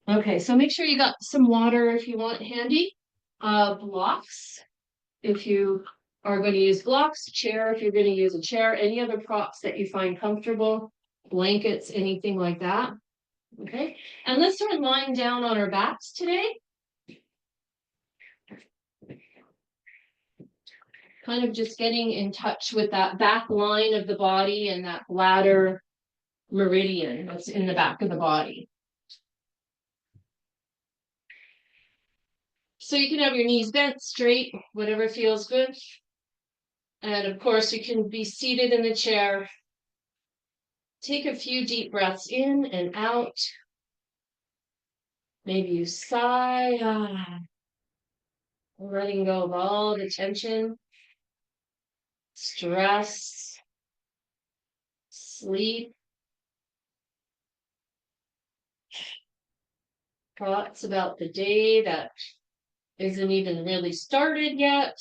Okay, so make sure you got some water if you want handy. Blocks, if you are going to use blocks, chair, if you're going to use a chair, any other props that you find comfortable, blankets, anything like that. Okay, and let's start lying down on our backs today. Kind of just getting in touch with that back line of the body and that bladder meridian that's in the back of the body. So you can have your knees bent straight, whatever feels good. And of course, you can be seated in the chair. Take a few deep breaths in and out. Maybe you sigh, letting go of all the tension, stress, sleep, thoughts about the day that isn't even really started yet.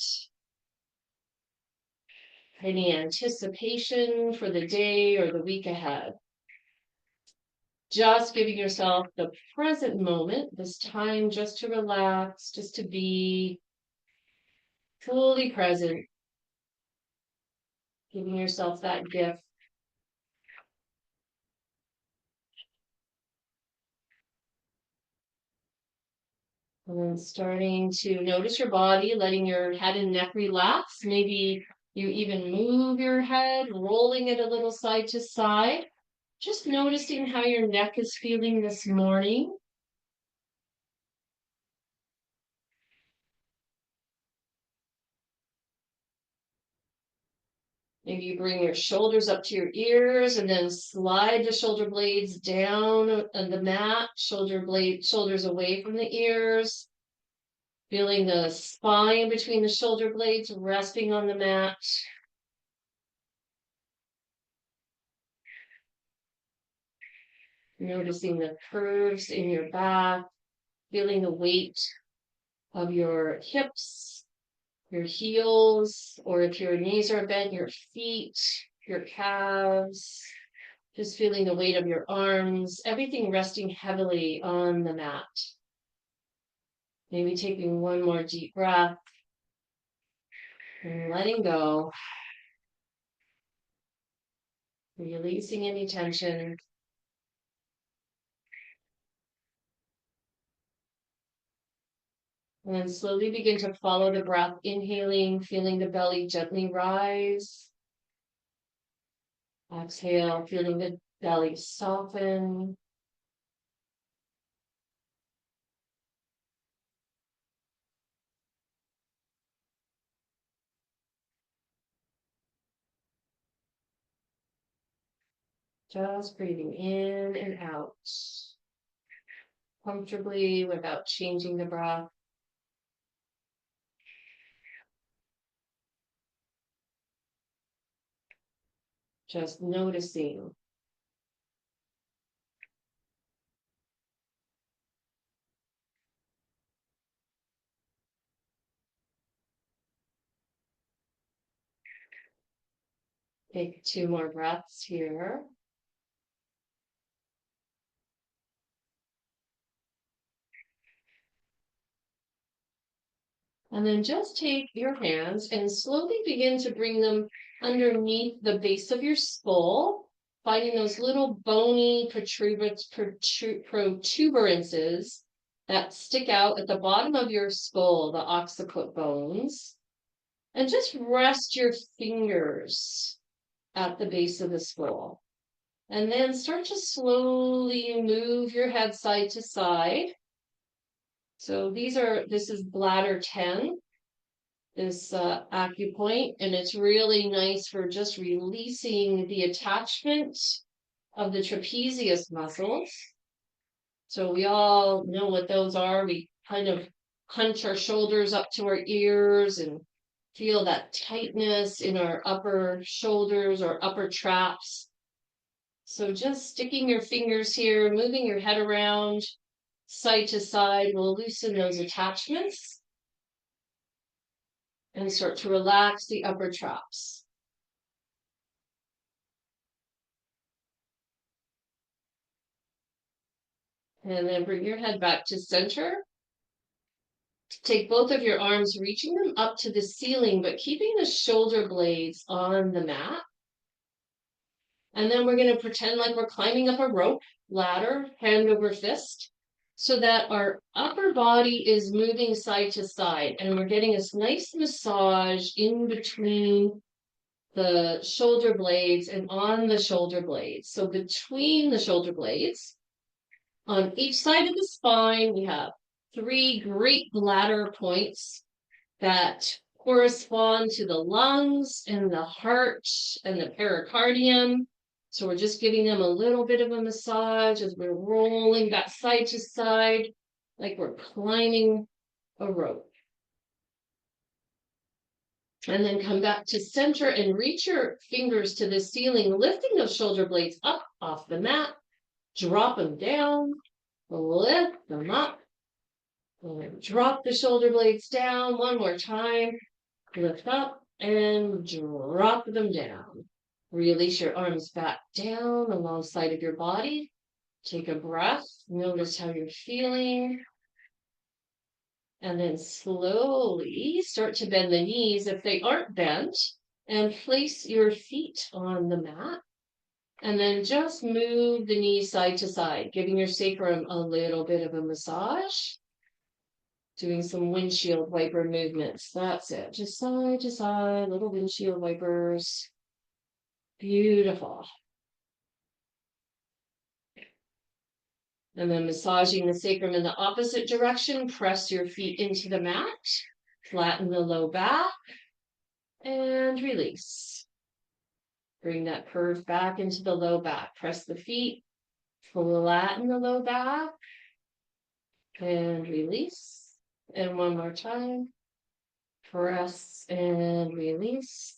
Any anticipation for the day or the week ahead. Just giving yourself the present moment, this time just to relax, just to be fully present, giving yourself that gift. And then starting to notice your body, letting your head and neck relax. Maybe you even move your head, rolling it a little side to side. Just noticing how your neck is feeling this morning. Maybe you bring your shoulders up to your ears and then slide the shoulder blades down on the mat, shoulders away from the ears. Feeling the spine between the shoulder blades resting on the mat. Noticing the curves in your back, feeling the weight of your hips, your heels, or if your knees are bent, your feet, your calves. Just feeling the weight of your arms, everything resting heavily on the mat. Maybe taking one more deep breath and letting go, releasing any tension. And then slowly begin to follow the breath, inhaling, feeling the belly gently rise. Exhale, feeling the belly soften. Just breathing in and out comfortably without changing the breath. Just noticing. Take 2 more breaths here. And then just take your hands and slowly begin to bring them underneath the base of your skull, finding those little bony protuberances that stick out at the bottom of your skull, the occiput bones. And just rest your fingers at the base of the skull. And then start to slowly move your head side to side. So this is bladder 10, this acupoint, and it's really nice for just releasing the attachment of the trapezius muscles. So we all know what those are. We kind of hunch our shoulders up to our ears and feel that tightness in our upper shoulders or upper traps. So just sticking your fingers here, moving your head around side to side will loosen those attachments and start to relax the upper traps. And then bring your head back to center. Take both of your arms, reaching them up to the ceiling, but keeping the shoulder blades on the mat. And then we're going to pretend like we're climbing up a rope, ladder, hand over fist, so that our upper body is moving side to side. And we're getting this nice massage in between the shoulder blades and on the shoulder blades. So between the shoulder blades, on each side of the spine, we have 3 great bladder points that correspond to the lungs and the heart and the pericardium. So we're just giving them a little bit of a massage as we're rolling back side to side, like we're climbing a rope. And then come back to center and reach your fingers to the ceiling, lifting those shoulder blades up off the mat. Drop them down, lift them up, and drop the shoulder blades down one more time. Lift up and drop them down. Release your arms back down alongside of your body. Take a breath. Notice how you're feeling. And then slowly start to bend the knees if they aren't bent, and place your feet on the mat. And then just move the knees side to side, giving your sacrum a little bit of a massage. Doing some windshield wiper movements. That's it. Just side to side, little windshield wipers. Beautiful. And then massaging the sacrum in the opposite direction. Press your feet into the mat. Flatten the low back. And release. Bring that curve back into the low back. Press the feet. Flatten the low back. And release. And one more time. Press and release.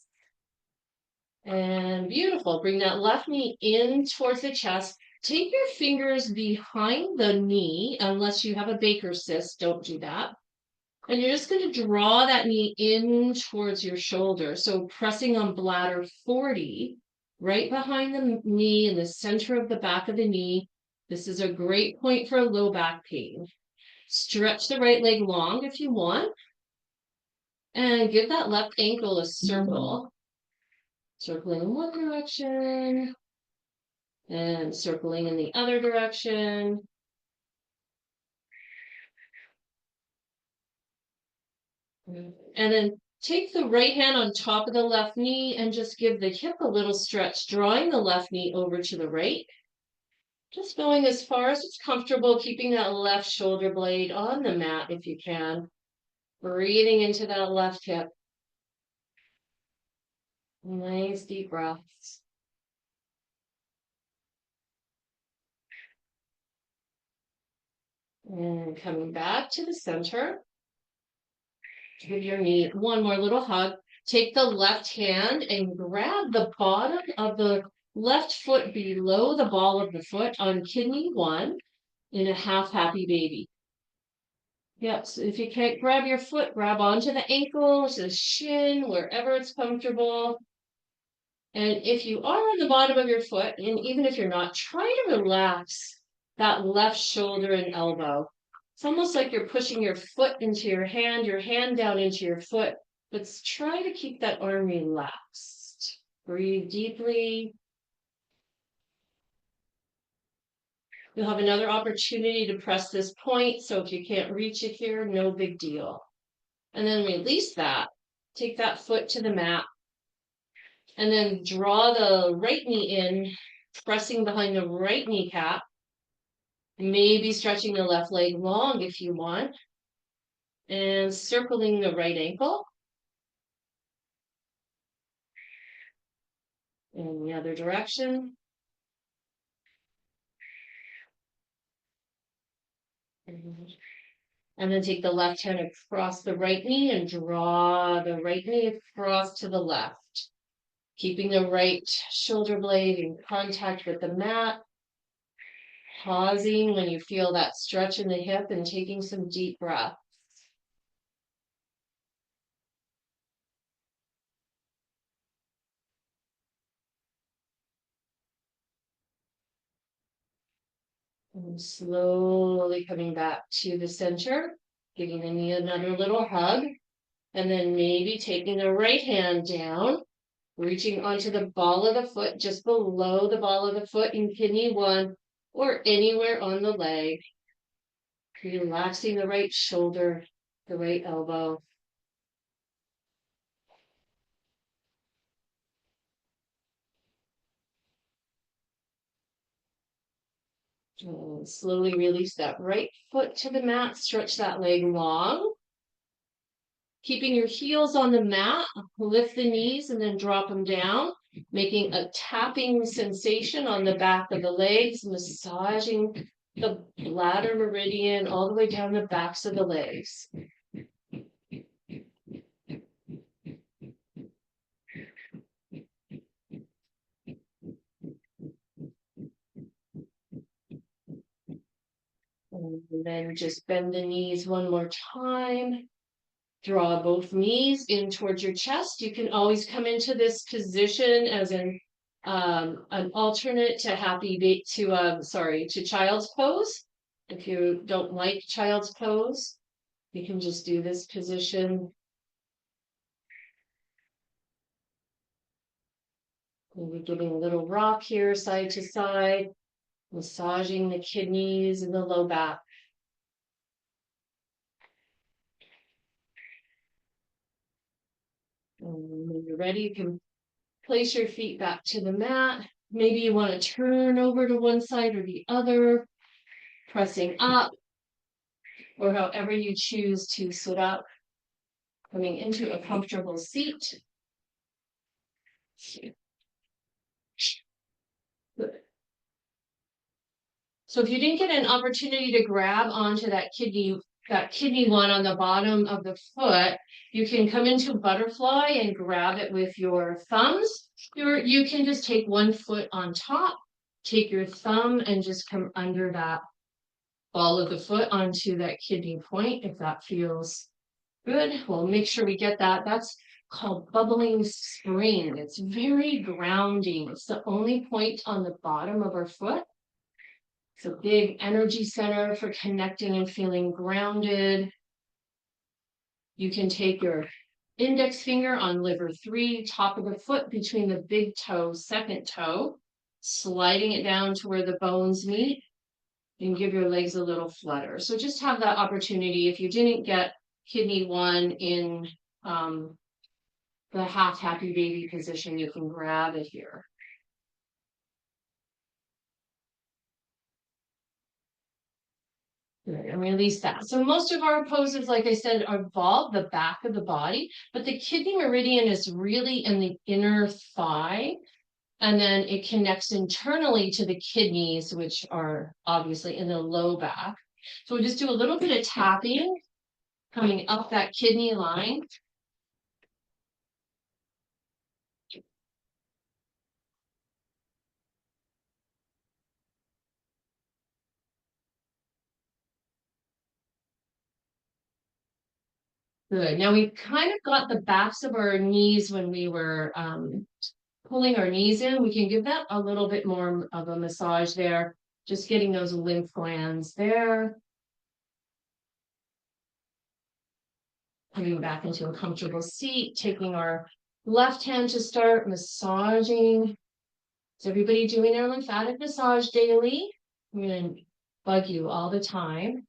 And beautiful. Bring that left knee in towards the chest. Take your fingers behind the knee, unless you have a Baker's cyst, don't do that. And you're just going to draw that knee in towards your shoulder. So pressing on bladder 40, right behind the knee in the center of the back of the knee. This is a great point for low back pain. Stretch the right leg long if you want. And give that left ankle a circle. Circling in one direction and circling in the other direction. And then take the right hand on top of the left knee and just give the hip a little stretch, drawing the left knee over to the right. Just going as far as it's comfortable, keeping that left shoulder blade on the mat if you can. Breathing into that left hip. Nice deep breaths. And coming back to the center. Give your knee one more little hug. Take the left hand and grab the bottom of the left foot below the ball of the foot on kidney 1 in a half happy baby. Yep, so if you can't grab your foot, grab onto the ankle, to the shin, wherever it's comfortable. And if you are on the bottom of your foot, and even if you're not, try to relax that left shoulder and elbow. It's almost like you're pushing your foot into your hand down into your foot, but try to keep that arm relaxed. Breathe deeply. You'll have another opportunity to press this point, so if you can't reach it here, no big deal. And then release that. Take that foot to the mat. And then draw the right knee in, pressing behind the right kneecap. Maybe stretching the left leg long if you want. And circling the right ankle. In the other direction. And then take the left hand across the right knee and draw the right knee across to the left. Keeping the right shoulder blade in contact with the mat. Pausing when you feel that stretch in the hip and taking some deep breaths. And slowly coming back to the center, giving the knee another little hug, and then maybe taking the right hand down, reaching onto the ball of the foot, just below the ball of the foot in kidney 1, or anywhere on the leg. Relaxing the right shoulder, the right elbow. And slowly release that right foot to the mat, stretch that leg long. Keeping your heels on the mat, lift the knees and then drop them down, making a tapping sensation on the back of the legs, massaging the bladder meridian all the way down the backs of the legs. And then just bend the knees one more time. Draw both knees in towards your chest. You can always come into this position as an alternate to child's pose. If you don't like child's pose, you can just do this position. Maybe giving a little rock here, side to side, massaging the kidneys and the low back. And when you're ready, you can place your feet back to the mat. Maybe you want to turn over to one side or the other, pressing up, or however you choose to sit up, coming into a comfortable seat. Good. So if you didn't get an opportunity to grab onto that kidney 1 on the bottom of the foot, you can come into butterfly and grab it with your thumbs. You can just take one foot on top, take your thumb and just come under that ball of the foot onto that kidney point, if that feels good. We'll make sure we get that. That's called bubbling spring. It's very grounding. It's the only point on the bottom of our foot. It's a big energy center for connecting and feeling grounded. You can take your index finger on liver 3, top of the foot between the big toe, second toe, sliding it down to where the bones meet, and give your legs a little flutter. So just have that opportunity. If you didn't get kidney 1 in the half happy baby position, you can grab it here. Good, and release that. So most of our poses, like I said, involve the back of the body, but the kidney meridian is really in the inner thigh, and then it connects internally to the kidneys, which are obviously in the low back. So we just do a little bit of tapping, coming up that kidney line. Good. Now we kind of got the backs of our knees when we were pulling our knees in. We can give that a little bit more of a massage there, just getting those lymph glands there. Coming back into a comfortable seat, taking our left hand to start massaging. Is everybody doing their lymphatic massage daily? I'm going to bug you all the time.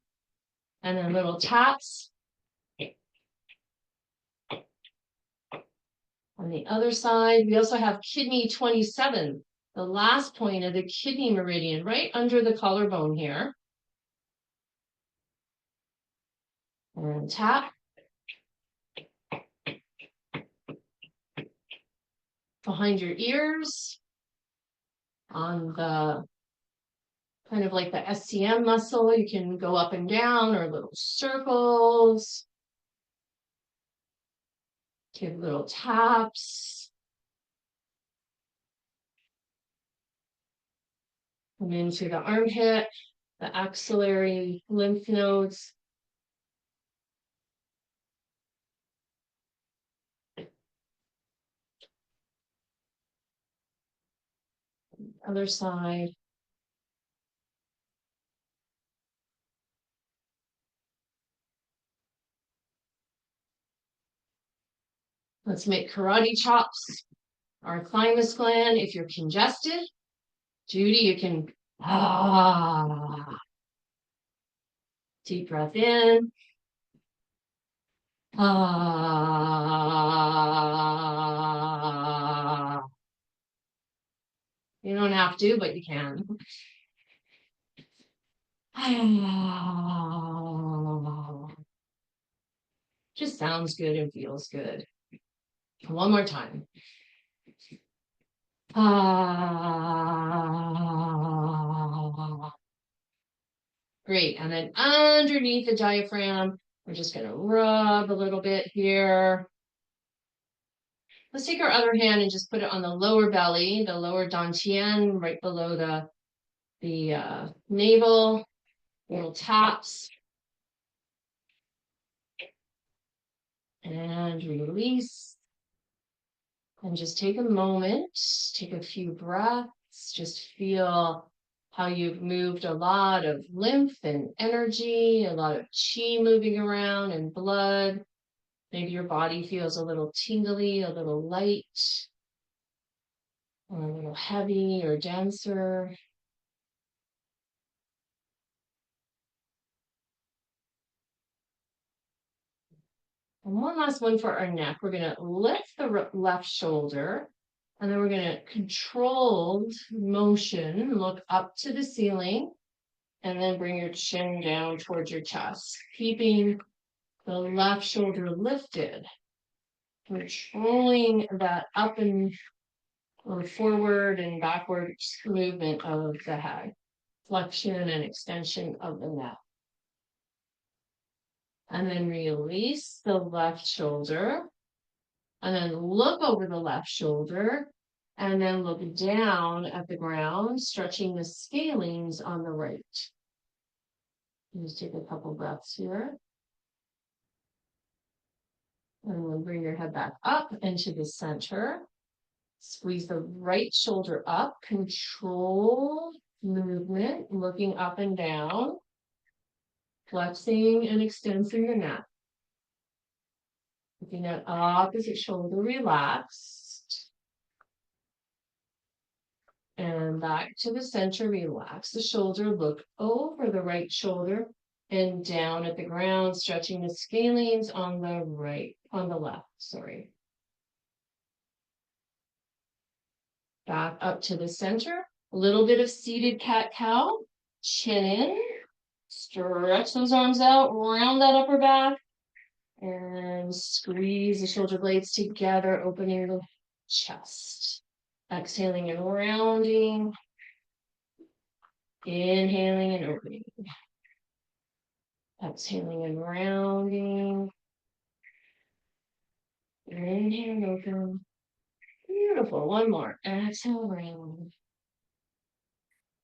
And then little taps. On the other side, we also have kidney 27, the last point of the kidney meridian, right under the collarbone here. And tap. Behind your ears. On the kind of like the SCM muscle, you can go up and down or little circles. Give little taps. Come into the armpit, the axillary lymph nodes. Other side. Let's make karate chops. Our thymus gland, if you're congested, Judy, you can deep breath in. You don't have to, but you can. Just sounds good and feels good. One more time. Great. And then underneath the diaphragm, we're just going to rub a little bit here. Let's take our other hand and just put it on the lower belly, the lower dantian, right below the navel, little taps. And release. And just take a moment, take a few breaths, just feel how you've moved a lot of lymph and energy, a lot of chi moving around and blood. Maybe your body feels a little tingly, a little light, or a little heavy or denser. And one last one for our neck. We're going to lift the left shoulder, and then we're going to controlled motion, look up to the ceiling, and then bring your chin down towards your chest, keeping the left shoulder lifted, controlling that up and or forward and backward movement of the head, flexion and extension of the neck. And then release the left shoulder, and then look over the left shoulder, and then look down at the ground, stretching the scalenes on the right. Just take a couple breaths here. And then bring your head back up into the center. Squeeze the right shoulder up, control movement, looking up and down, flexing and extending the neck. Looking at opposite shoulder relaxed. And back to the center, relax the shoulder, look over the right shoulder and down at the ground, stretching the scalenes on the left, sorry. Back up to the center, a little bit of seated cat-cow, chin in, stretch those arms out, round that upper back, and squeeze the shoulder blades together, opening the chest. Exhaling and rounding, inhaling and opening. Exhaling and rounding. Inhale and open. Beautiful. One more. Exhale, round.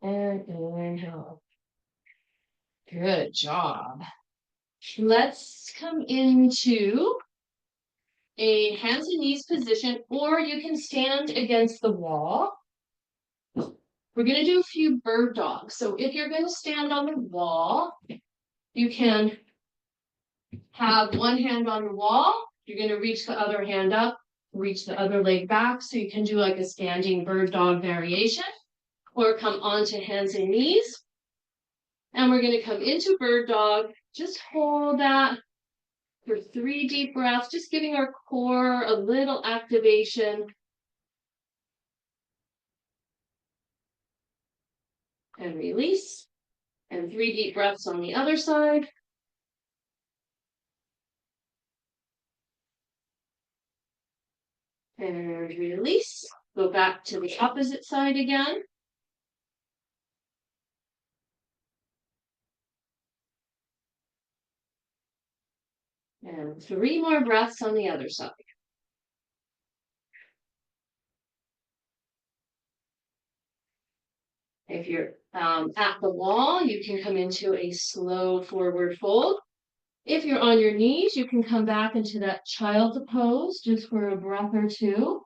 And inhale. Good job. Let's come into a hands and knees position, or you can stand against the wall. We're going to do a few bird dogs. So if you're going to stand on the wall, you can have one hand on the wall. You're going to reach the other hand up, reach the other leg back. So you can do like a standing bird dog variation, or come onto hands and knees. And we're going to come into bird dog. Just hold that for 3 deep breaths, just giving our core a little activation. And release. And 3 deep breaths on the other side. And release. Go back to the opposite side again. And 3 more breaths on the other side. If you're at the wall, you can come into a slow forward fold. If you're on your knees, you can come back into that child's pose just for a breath or 2.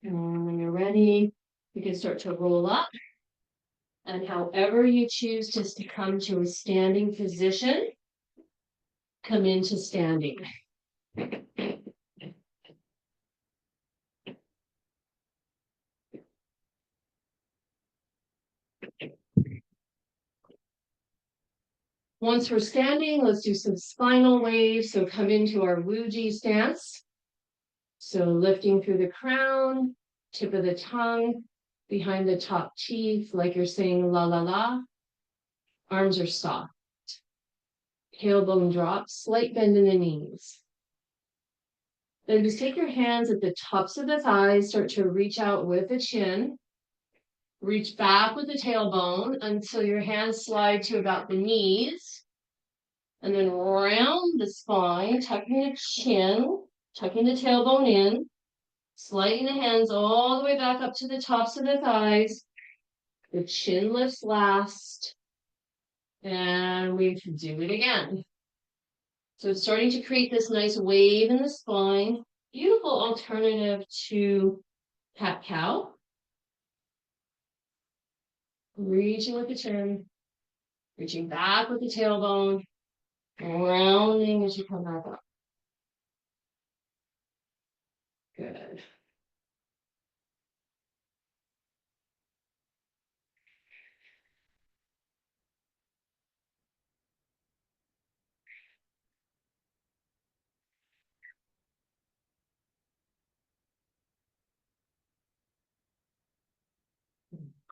And when you're ready, you can start to roll up And however you choose to come to a standing position, come into standing. Once we're standing, let's do some spinal waves. So come into our Wuji stance. So lifting through the crown, tip of the tongue, behind the top teeth, like you're saying la la la. Arms are soft. Tailbone drop, slight bend in the knees. Then just take your hands at the tops of the thighs, start to reach out with the chin. Reach back with the tailbone until your hands slide to about the knees. And then round the spine, tucking the chin, tucking the tailbone in, sliding the hands all the way back up to the tops of the thighs. The chin lifts last. And we can do it again. So it's starting to create this nice wave in the spine. Beautiful alternative to cat-cow. Reaching with the chin, reaching back with the tailbone, rounding as you come back up. Good.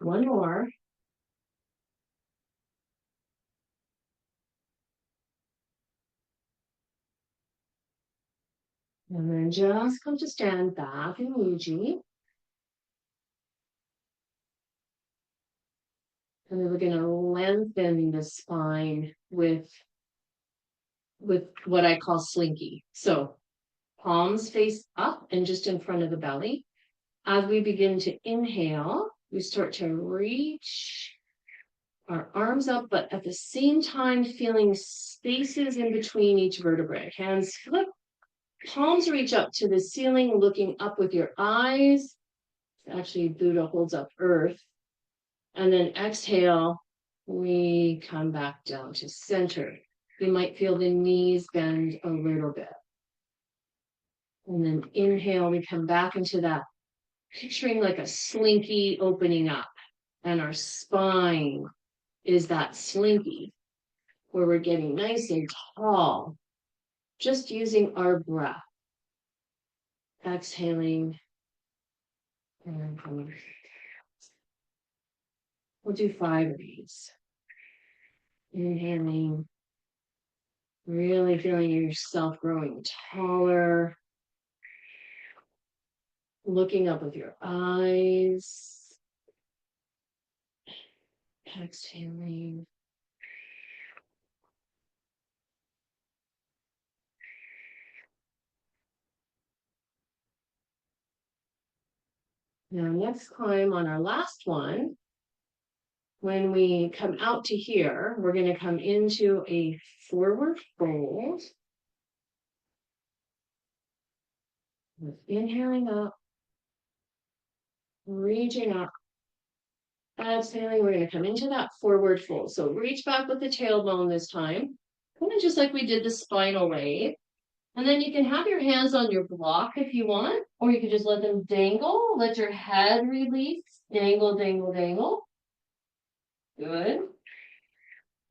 One more. And then just come to stand back in Wuji. And then we're going to lengthen the spine with what I call slinky. So palms face up and just in front of the belly. As we begin to inhale, we start to reach our arms up, but at the same time feeling spaces in between each vertebrae. Hands flip, palms reach up to the ceiling, looking up with your eyes. Actually, Buddha holds up earth. And then exhale, we come back down to center. You might feel the knees bend a little bit. And then inhale, we come back into that, picturing like a slinky opening up. And our spine is that slinky where we're getting nice and tall, just using our breath. Exhaling. And coming. We'll do 5 of these. Inhaling. Really feeling yourself growing taller. Looking up with your eyes. Exhaling. Now, next climb on our last one, when we come out to here, we're going to come into a forward fold. With inhaling up, reaching up, exhaling, we're going to come into that forward fold. So reach back with the tailbone this time, kind of just like we did the spinal wave. And then you can have your hands on your block if you want, or you can just let them dangle, let your head release, dangle, dangle, dangle. Good.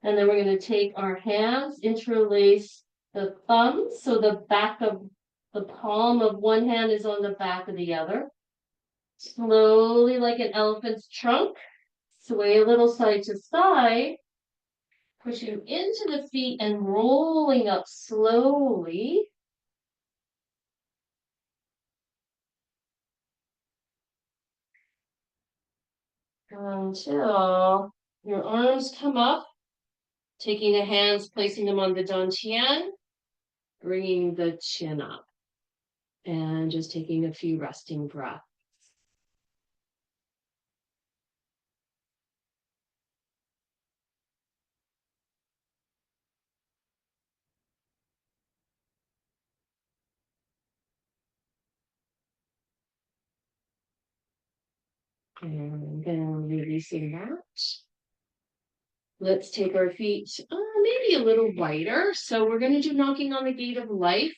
And then we're going to take our hands, interlace the thumbs, so the back of the palm of one hand is on the back of the other. Slowly, like an elephant's trunk, sway a little side to side, pushing into the feet and rolling up slowly. Until your arms come up, taking the hands, placing them on the dantian, bringing the chin up, and just taking a few resting breaths. And then releasing that. Let's take our feet maybe a little wider. So we're going to do knocking on the gate of life.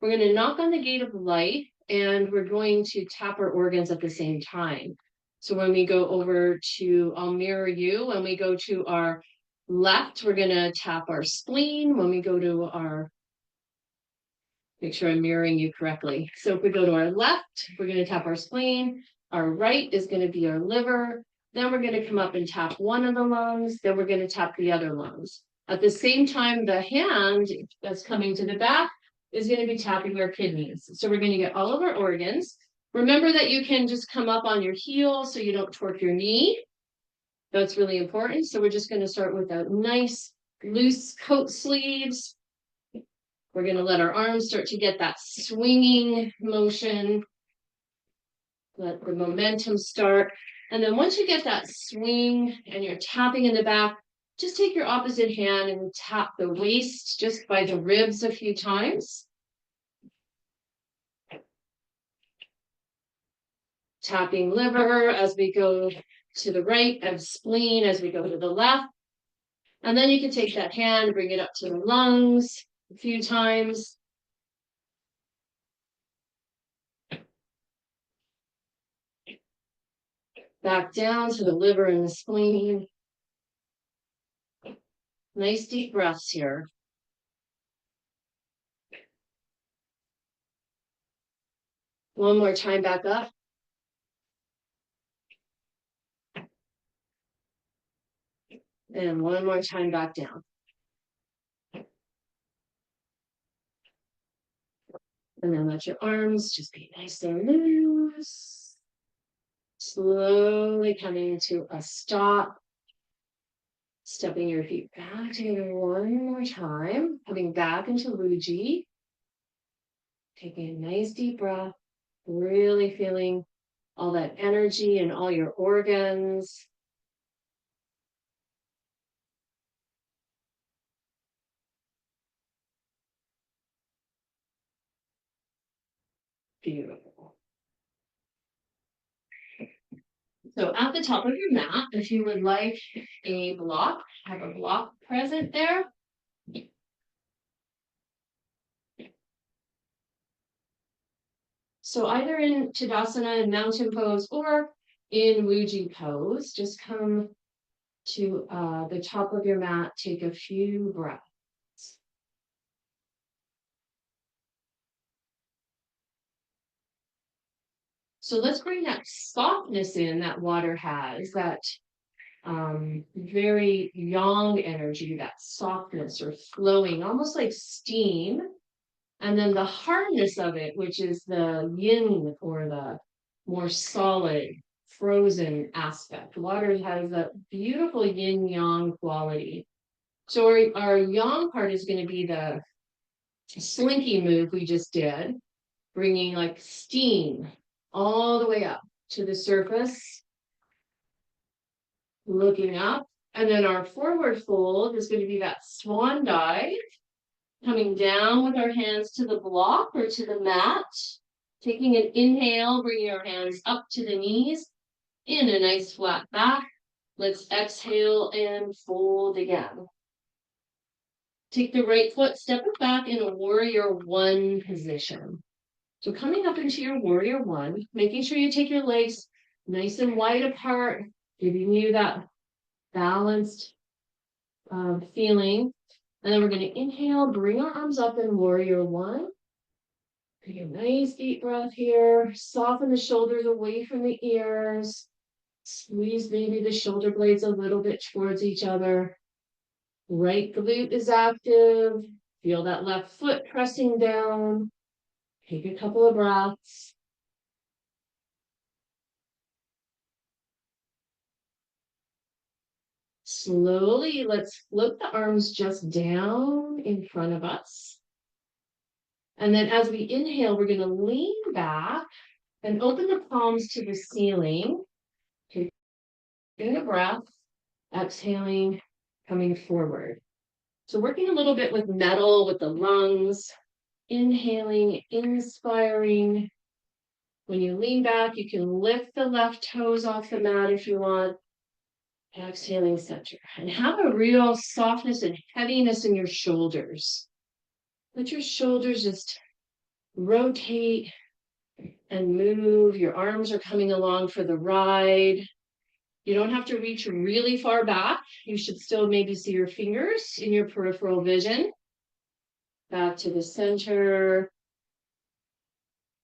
We're going to knock on the gate of life and we're going to tap our organs at the same time. So when we go over to, I'll mirror you, when we go to our left, we're going to tap our spleen. When we go to our, make sure I'm mirroring you correctly. So if we go to our left, we're going to tap our spleen. Our right is going to be our liver. Then we're going to come up and tap one of the lungs. Then we're going to tap the other lungs. At the same time, the hand that's coming to the back is going to be tapping our kidneys. So we're going to get all of our organs. Remember that you can just come up on your heel so you don't torque your knee. That's really important. So we're just going to start with a nice loose coat sleeves. We're going to let our arms start to get that swinging motion. Let the momentum start. And then once you get that swing and you're tapping in the back, just take your opposite hand and tap the waist just by the ribs a few times. Tapping liver as we go to the right, and spleen as we go to the left. And then you can take that hand, bring it up to the lungs a few times. Back down to the liver and the spleen. Nice deep breaths here. One more time back up. And one more time back down. And then let your arms just be nice and loose. Slowly coming to a stop. Stepping your feet back together one more time. Coming back into Wuji. Taking a nice deep breath. Really feeling all that energy in all your organs. Beautiful. So at the top of your mat, if you would like a block, have a block present there. So either in Tadasana and mountain pose or in Wuji pose, just come to the top of your mat, take a few breaths. So let's bring that softness in that water has, that very yang energy, that softness or flowing, almost like steam. And then the hardness of it, which is the yin or the more solid, frozen aspect. Water has a beautiful yin yang quality. So our yang part is going to be the slinky move we just did, bringing like steam all the way up to the surface, looking up. And then our forward fold is going to be that swan dive, coming down with our hands to the block or to the mat. Taking an inhale, bringing our hands up to the knees in a nice flat back. Let's exhale and fold again. Take the right foot, step it back in a warrior one position. So coming up into your warrior one, making sure you take your legs nice and wide apart, giving you that balanced feeling. And then we're going to inhale, bring our arms up in warrior one. Take a nice deep breath here. Soften the shoulders away from the ears. Squeeze maybe the shoulder blades a little bit towards each other. Right glute is active. Feel that left foot pressing down. Take a couple of breaths. Slowly, let's float the arms just down in front of us. And then as we inhale, we're going to lean back and open the palms to the ceiling. Taking a breath, exhaling, coming forward. So working a little bit with metal, with the lungs, inhaling, inspiring. When you lean back, you can lift the left toes off the mat if you want. Exhaling center. And have a real softness and heaviness in your shoulders. Let your shoulders just rotate and move. Your arms are coming along for the ride. You don't have to reach really far back. You should still maybe see your fingers in your peripheral vision. Back to the center.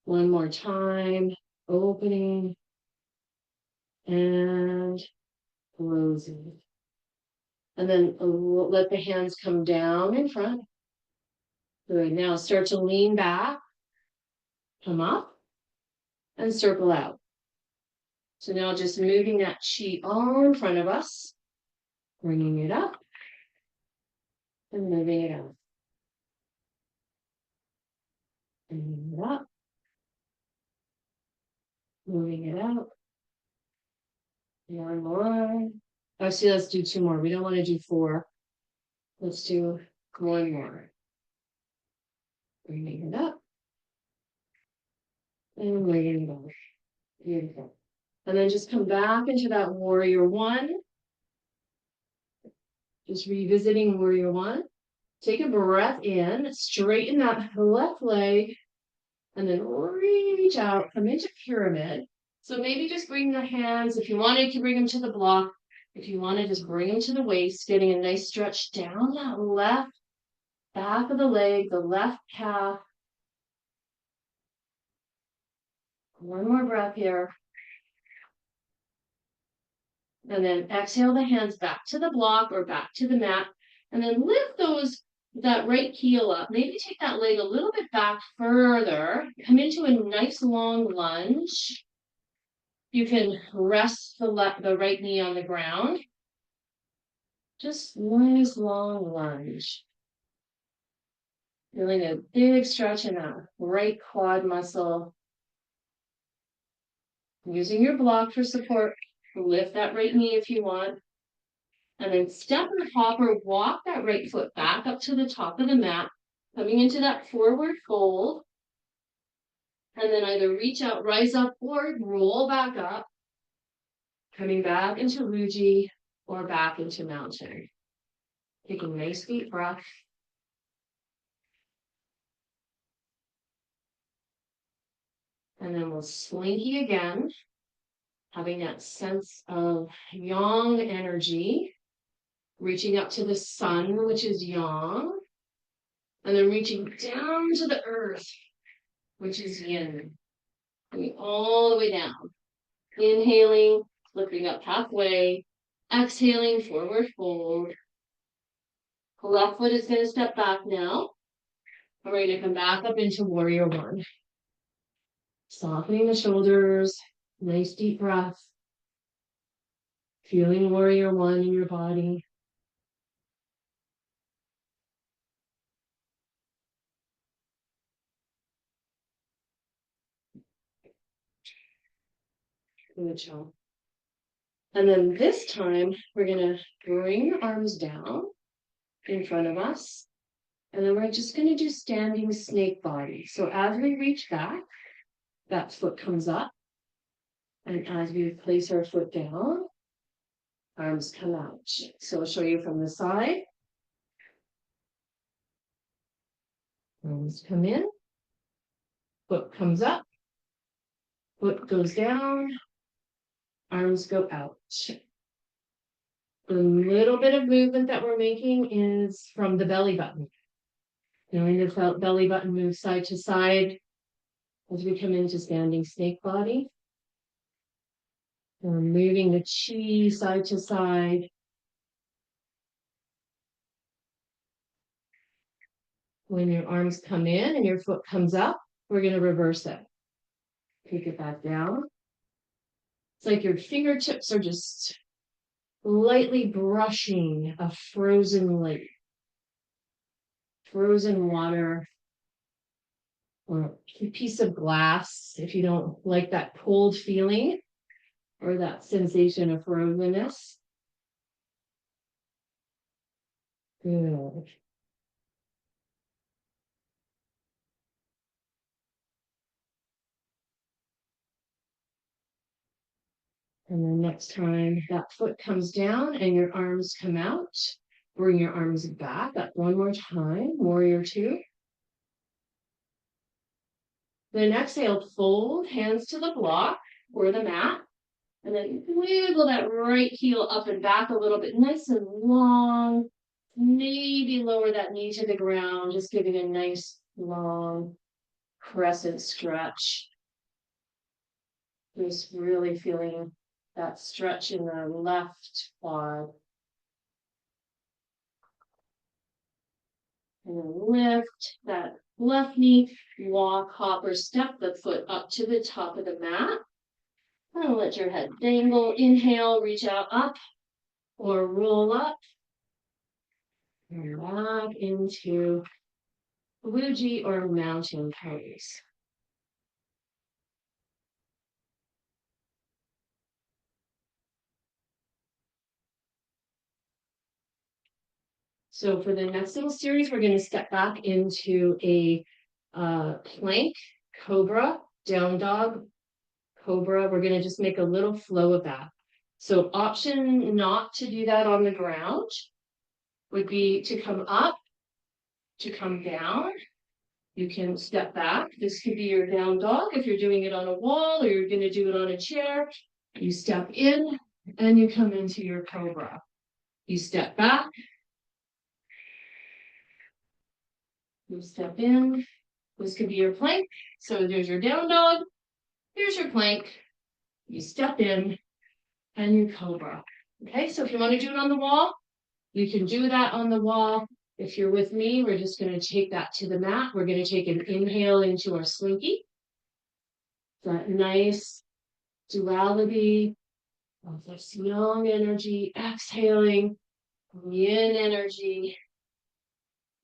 One more time. Opening and closing. And then let the hands come down in front. Good. Now start to lean back. Come up and circle out. So now just moving that chi all in front of us. Bringing it up and moving it out. Bringing it up. Moving it out. One more. Actually, let's do two more. We don't want to do four. Let's do one more. Bringing it up. And bringing it over. Beautiful. And then just come back into that warrior one. Just revisiting warrior one. Take a breath in. Straighten that left leg. And then reach out. Come into pyramid. So maybe just bring the hands. If you wanted to bring them to the block. If you want to just bring them to the waist. Getting a nice stretch down that left back of the leg. The left calf. One more breath here. And then exhale the hands back to the block or back to the mat. And then lift that right heel up. Maybe take that leg a little bit back further. Come into a nice long lunge. You can rest the right knee on the ground. Just nice long lunge. Feeling a big stretch in that right quad muscle. Using your block for support. Lift that right knee if you want. And then step and hop or walk that right foot back up to the top of the mat. Coming into that forward fold. And then either reach out, rise up, or roll back up. Coming back into Ruji or back into mountain. Taking a nice deep breath. And then we'll slinky again. Having that sense of yang energy. Reaching up to the sun, which is yang. And then reaching down to the earth, which is yin. Coming all the way down. Inhaling, lifting up halfway. Exhaling, forward fold. Left foot is going to step back now. We're going to come back up into warrior one. Softening the shoulders. Nice deep breath. Feeling warrior one in your body. Good job. And then this time, we're going to bring the arms down in front of us. And then we're just going to do standing snake body. So as we reach back, that foot comes up. And as we place our foot down, arms come out. So I'll show you from the side. Arms come in. Foot comes up. Foot goes down. Arms go out. The little bit of movement that we're making is from the belly button. Feeling the belly button move side to side as we come into standing snake body. We're moving the chi side to side. When your arms come in and your foot comes up, we're going to reverse it. Take it back down. It's like your fingertips are just lightly brushing a frozen lake, frozen water, or a piece of glass if you don't like that cold feeling or that sensation of frozenness. Good. And then next time that foot comes down and your arms come out, bring your arms back up one more time, warrior two. Then exhale, fold hands to the block or the mat. And then wiggle that right heel up and back a little bit, nice and long. Maybe lower that knee to the ground, just giving a nice long crescent stretch. Just really feeling that stretch in the left quad. And then lift that left knee, walk, hop, or step the foot up to the top of the mat. And let your head dangle. Inhale, reach out up or roll up. And back into Wuji or mountain pose. So for the next little series, we're going to step back into a plank, cobra, down dog, cobra. We're going to just make a little flow of that. So option not to do that on the ground would be to come up, to come down. You can step back. This could be your down dog if you're doing it on a wall or you're going to do it on a chair. You step in and you come into your cobra. You step back. You step in. This could be your plank. So there's your down dog. Here's your plank. You step in and you cobra. Okay, so if you want to do it on the wall, you can do that on the wall. If you're with me, we're just going to take that to the mat. We're going to take an inhale into our slinky. That nice duality of this yang energy, exhaling, yin energy,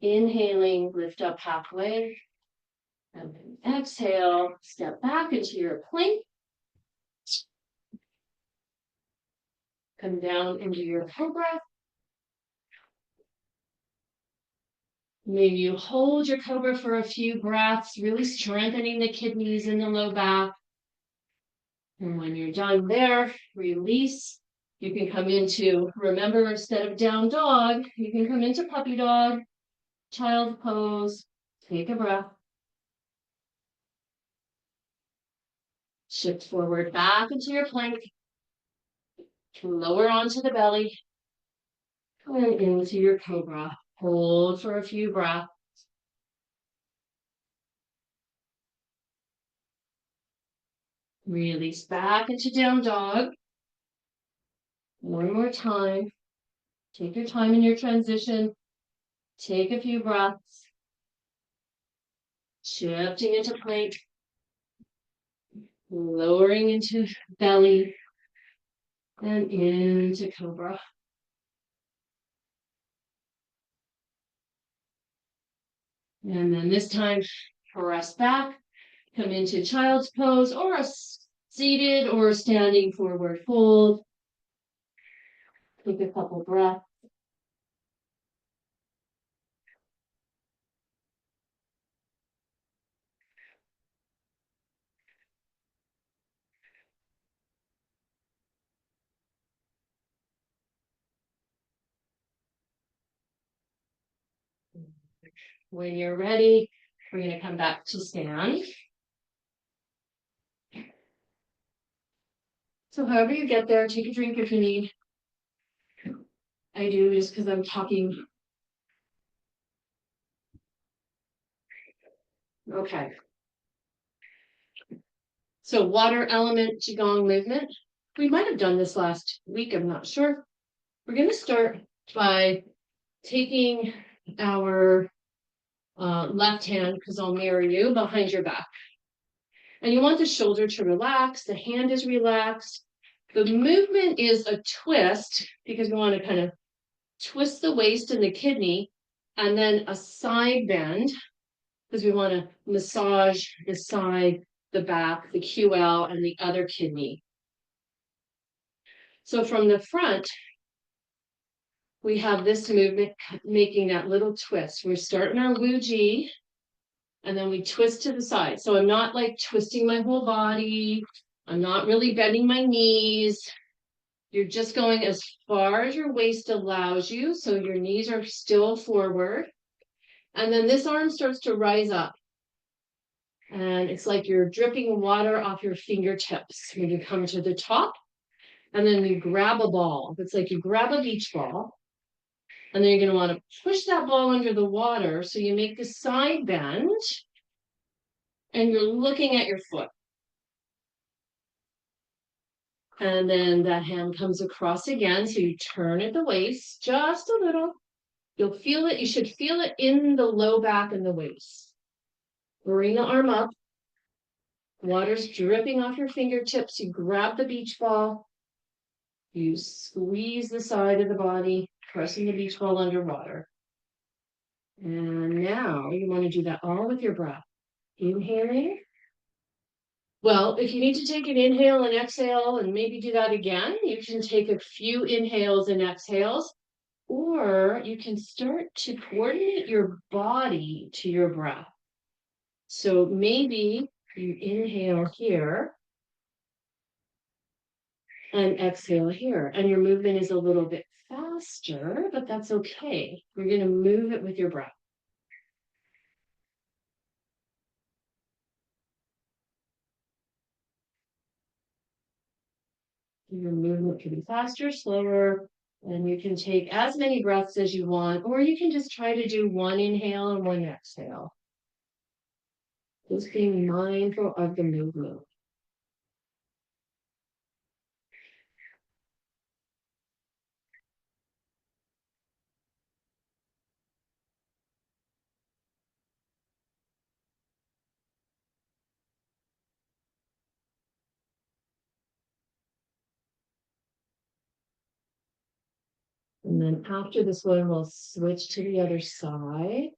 inhaling, lift up halfway, and then exhale, step back into your plank, come down into your cobra. Maybe you hold your cobra for a few breaths, really strengthening the kidneys and the low back. And when you're done there, release. You can come into, remember, instead of down dog, you can come into puppy dog, child pose, take a breath. Shift forward back into your plank. Lower onto the belly. And into your cobra. Hold for a few breaths. Release back into down dog. One more time. Take your time in your transition. Take a few breaths. Shifting into plank. Lowering into belly. And into cobra. And then this time, press back. Come into child's pose or a seated or standing forward fold. Take a couple breaths. When you're ready, we're going to come back to stand. So however you get there, take a drink if you need. I do just because I'm talking. Okay. So water element Qigong movement. We might have done this last week, I'm not sure. We're going to start by taking our left hand, because I'll mirror you, behind your back. And you want the shoulder to relax, the hand is relaxed. The movement is a twist, because we want to kind of twist the waist and the kidney, and then a side bend, because we want to massage the side, the back, the QL, and the other kidney. So from the front, we have this movement making that little twist. We're starting our Wuji, and then we twist to the side. So I'm not like twisting my whole body. I'm not really bending my knees. You're just going as far as your waist allows you. So your knees are still forward. And then this arm starts to rise up. And it's like you're dripping water off your fingertips when you come to the top. And then you grab a ball. It's like you grab a beach ball. And then you're going to want to push that ball under the water. So you make the side bend. And you're looking at your foot. And then that hand comes across again. So you turn at the waist just a little. You'll feel it. You should feel it in the low back and the waist. Bring the arm up. Water's dripping off your fingertips. You grab the beach ball. You squeeze the side of the body, pressing the beach ball underwater. And now you want to do that all with your breath. Inhaling. Well, if you need to take an inhale and exhale and maybe do that again, you can take a few inhales and exhales, or you can start to coordinate your body to your breath. So maybe you inhale here and exhale here, and your movement is a little bit faster, but that's okay. You're going to move it with your breath. Your movement can be faster, slower, and you can take as many breaths as you want, or you can just try to do one inhale and one exhale. Just being mindful of the movement. And then after this one, we'll switch to the other side.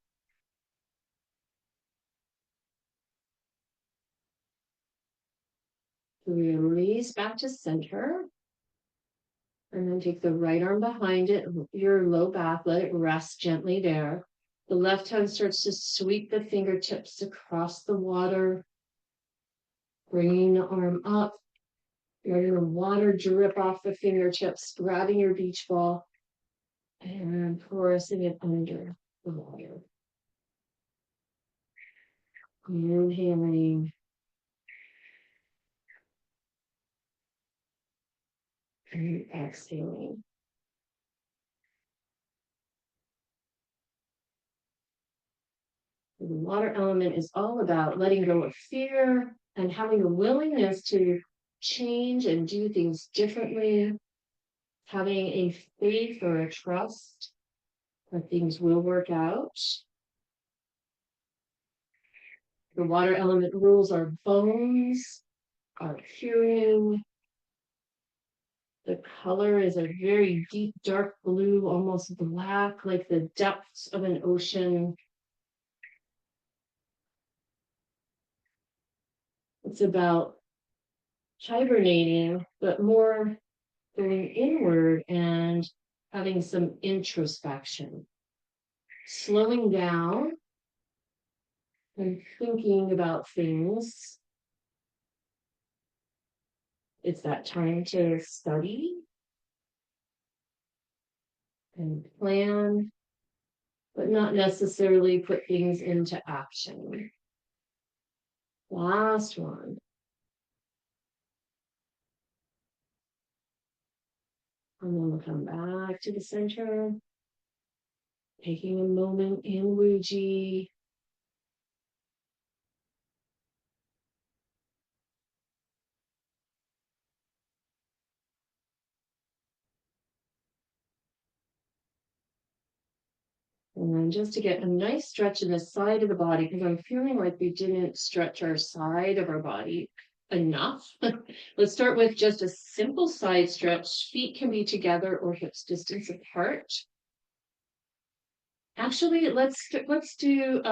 Release back to center. And then take the right arm behind it, your low back, let it rest gently there. The left hand starts to sweep the fingertips across the water, bringing the arm up. You're letting the water drip off the fingertips, grabbing your beach ball and pressing it under the water. Inhaling and exhaling. The water element is all about letting go of fear and having a willingness to change and do things differently, having a faith or a trust that things will work out. The water element rules our bones, our hearing. The color is a very deep, dark blue, almost black, like the depths of an ocean. It's about hibernating, but more going inward and having some introspection. Slowing down and thinking about things. It's that time to study and plan, but not necessarily put things into action. Last one. And then we'll come back to the center, taking a moment in Wuji. And then just to get a nice stretch in the side of the body, because I'm feeling like we didn't stretch our side of our body enough. Let's start with just a simple side stretch. Feet can be together or hips distance apart. Actually, let's do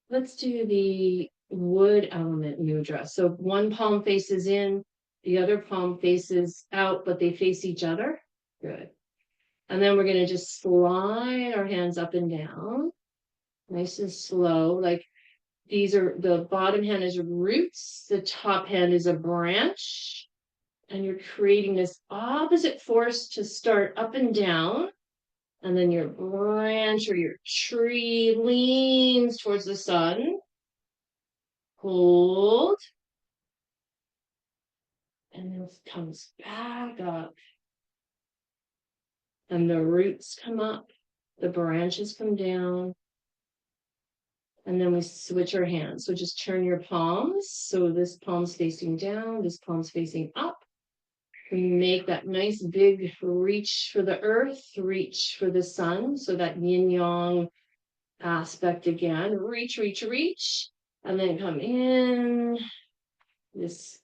the wood element mudra. So one palm faces in, the other palm faces out, but they face each other. Good. And then we're going to just slide our hands up and down, nice and slow, like these are, the bottom hand is roots, the top hand is a branch, and you're creating this opposite force to start up and down. And then your branch or your tree leans towards the sun. Hold. And then it comes back up. And the roots come up, the branches come down. And then we switch our hands. So just turn your palms. So this palm's facing down, this palm's facing up. We make that nice big reach for the earth, reach for the sun. So that yin yang aspect again. Reach, reach, reach. And then come in. This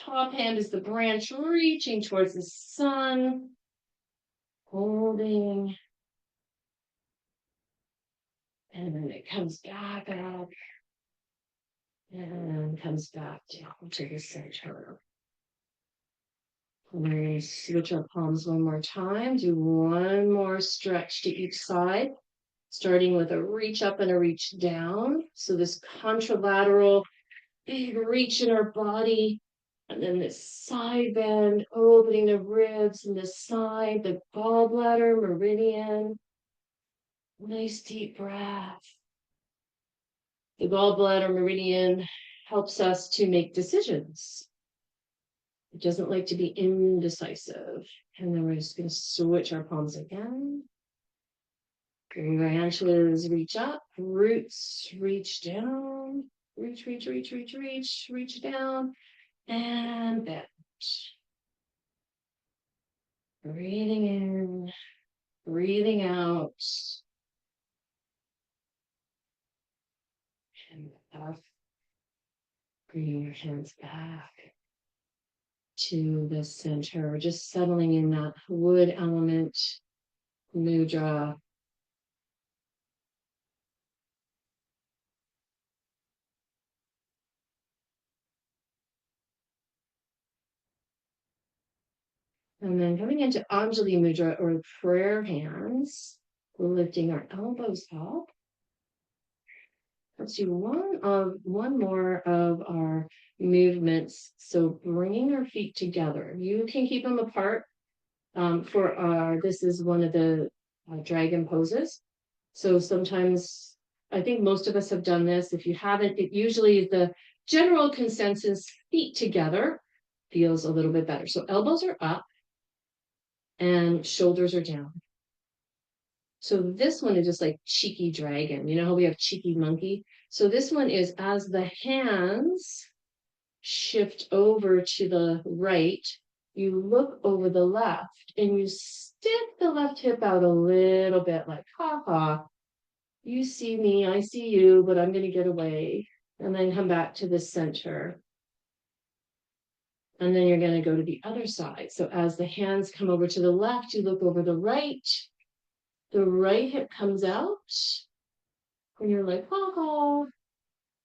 top hand is the branch reaching towards the sun. Holding. And then it comes back up. And comes back down to the center. We're going to switch our palms one more time. Do one more stretch to each side, starting with a reach up and a reach down. So this contralateral big reach in our body, and then this side bend, opening the ribs and the side, the gallbladder meridian. Nice deep breath. The gallbladder meridian helps us to make decisions. It doesn't like to be indecisive. And then we're just going to switch our palms again. Branches reach up, roots reach down, reach, reach, reach, reach, reach, reach down, and bend. Breathing in, breathing out. And up. Bringing your hands back to the center, just settling in that wood element mudra. And then coming into Anjali mudra or prayer hands, we're lifting our elbows up. Let's do one more of our movements. So bringing our feet together. You can keep them apart. This is one of the dragon poses. So sometimes, I think most of us have done this. If you haven't, it usually is the general consensus, feet together feels a little bit better. So elbows are up and shoulders are down. So this one is just like cheeky dragon. You know how we have cheeky monkey? So this one is as the hands shift over to the right, you look over the left and you stick the left hip out a little bit like, ha ha, you see me, I see you, but I'm going to get away. And then come back to the center. And then you're going to go to the other side. So as the hands come over to the left, you look over the right. The right hip comes out. And you're like, ha ha,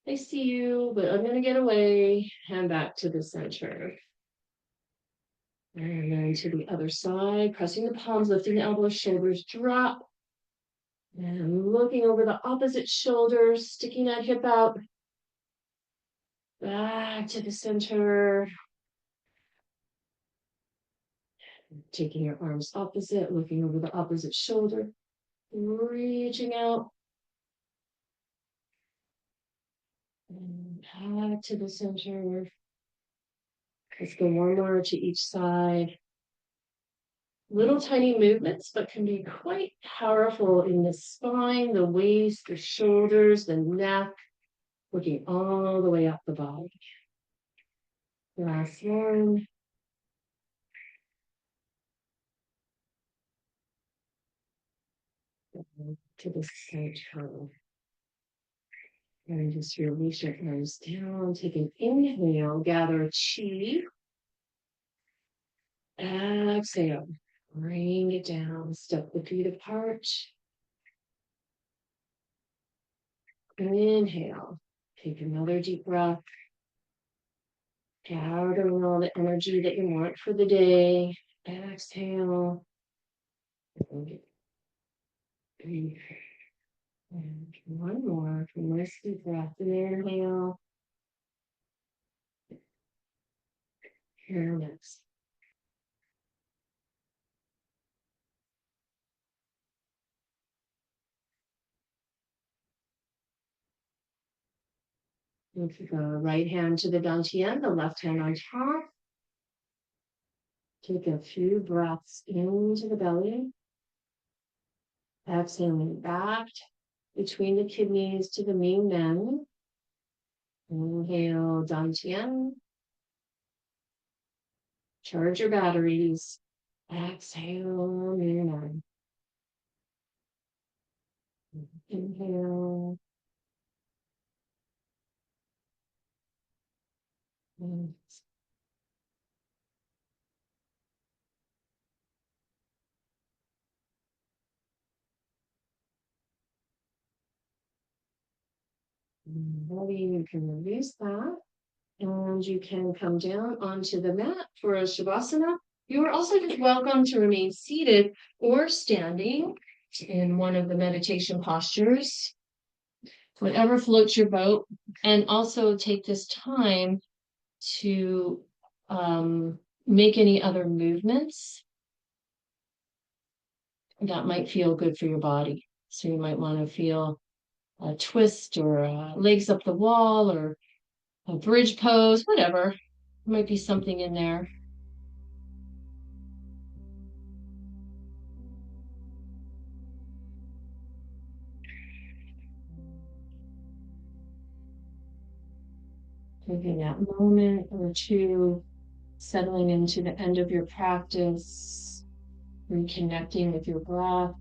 I see you, but I'm going to get away. Hand back to the center. And then to the other side, pressing the palms, lifting the elbows, shoulders drop. And looking over the opposite shoulder, sticking that hip out. Back to the center. Taking your arms opposite, looking over the opposite shoulder. Reaching out. And back to the center. Let's go one more to each side. Little tiny movements, but can be quite powerful in the spine, the waist, the shoulders, the neck, looking all the way up the body. Last one. To the center. And just release your arms down. Take an inhale, gather chi. Exhale. Bring it down. Step the feet apart. Inhale. Take another deep breath. Gathering all the energy that you want for the day. Exhale. And one more. Nice deep breath. Inhale. Here next. Move the right hand to the dantian, the left hand on top. Take a few breaths into the belly. Exhaling back between the kidneys to the main bend. Inhale, dantian. Charge your batteries. Exhale, main. Inhale. And ready, you can release that. And you can come down onto the mat for a Shavasana. You are also just welcome to remain seated or standing in one of the meditation postures, whatever floats your boat. And also take this time to make any other movements that might feel good for your body. So you might want to feel a twist or legs up the wall or a bridge pose, whatever. There might be something in there. Taking that moment or two, settling into the end of your practice, reconnecting with your breath,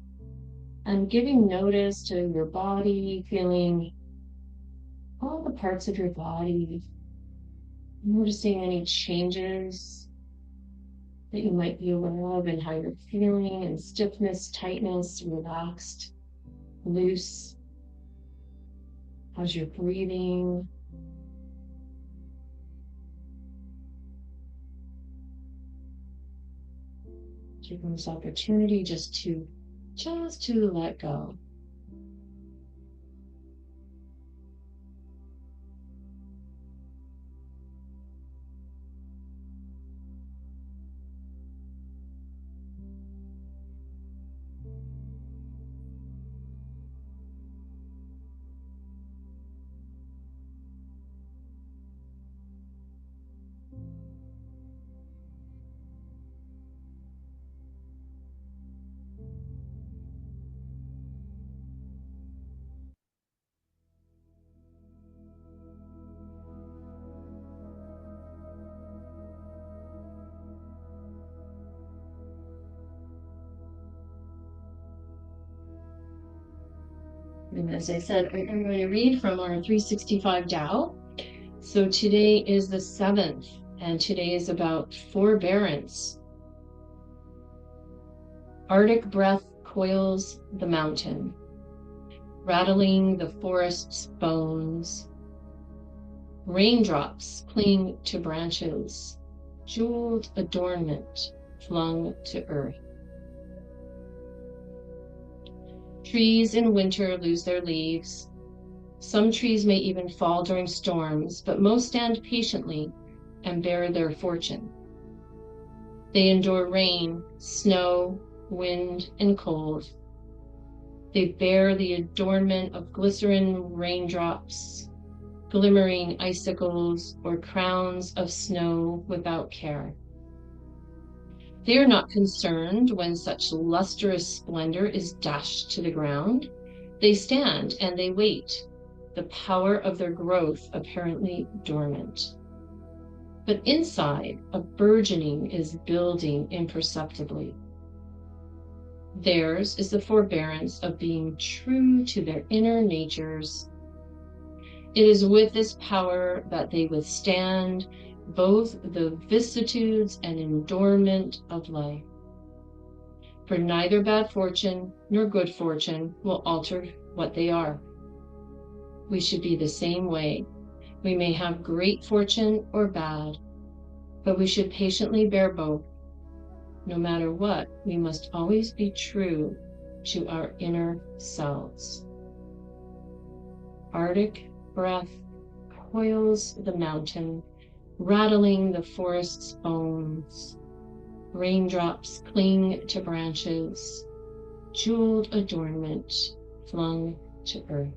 and giving notice to your body, feeling all the parts of your body, noticing any changes that you might be aware of and how you're feeling, and stiffness, tightness, relaxed, loose. How's your breathing? Taking this opportunity just to let go. And as I said, I'm going to read from our 365 Tao. So today is the 7th, and today is about forbearance. Arctic breath coils the mountain, rattling the forest's bones. Raindrops cling to branches, jeweled adornment flung to earth. Trees in winter lose their leaves. Some trees may even fall during storms, but most stand patiently and bear their fortune. They endure rain, snow, wind, and cold. They bear the adornment of glycerin raindrops, glimmering icicles, or crowns of snow without care. They are not concerned when such lustrous splendor is dashed to the ground. They stand and they wait, the power of their growth apparently dormant. But inside, a burgeoning is building imperceptibly. Theirs is the forbearance of being true to their inner natures. It is with this power that they withstand both the vicissitudes and endurement of life. For neither bad fortune nor good fortune will alter what they are. We should be the same way. We may have great fortune or bad, but we should patiently bear both. No matter what, we must always be true to our inner selves. Arctic breath coils the mountain, rattling the forest's bones. Raindrops cling to branches, jeweled adornment flung to earth.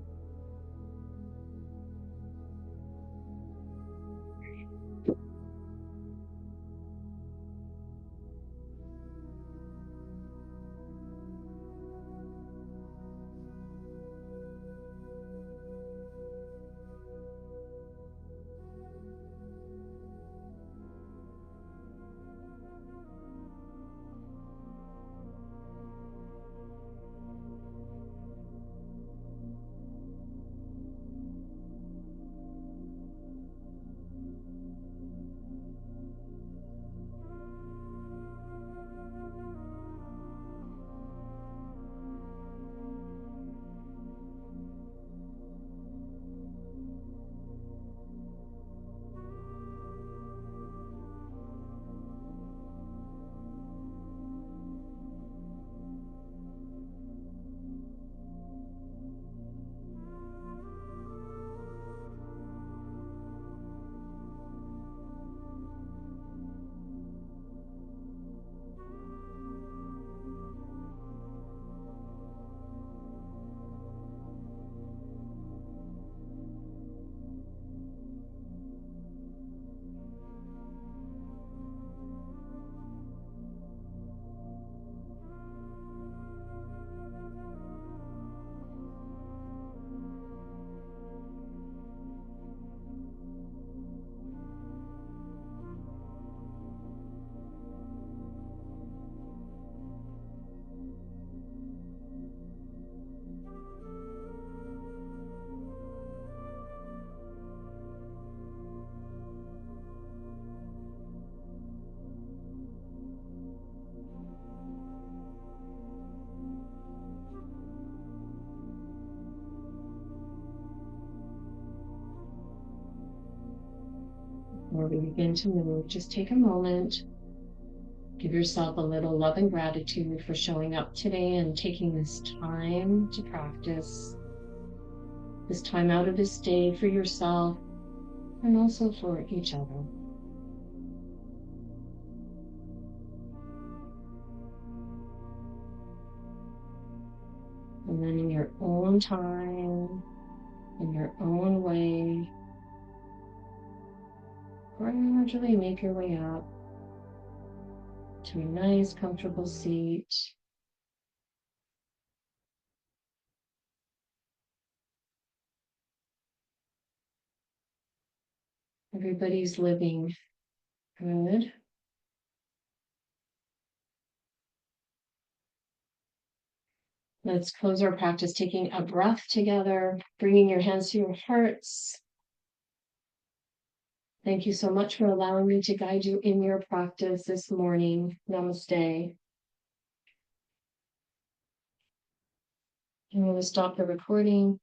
Before we begin to move, just take a moment. Give yourself a little love and gratitude for showing up today and taking this time to practice, this time out of this day for yourself and also for each other. And then in your own time, in your own way, gradually make your way up to a nice, comfortable seat. Everybody's living good. Let's close our practice taking a breath together, bringing your hands to your hearts. Thank you so much for allowing me to guide you in your practice this morning. Namaste. I'm going to stop the recording.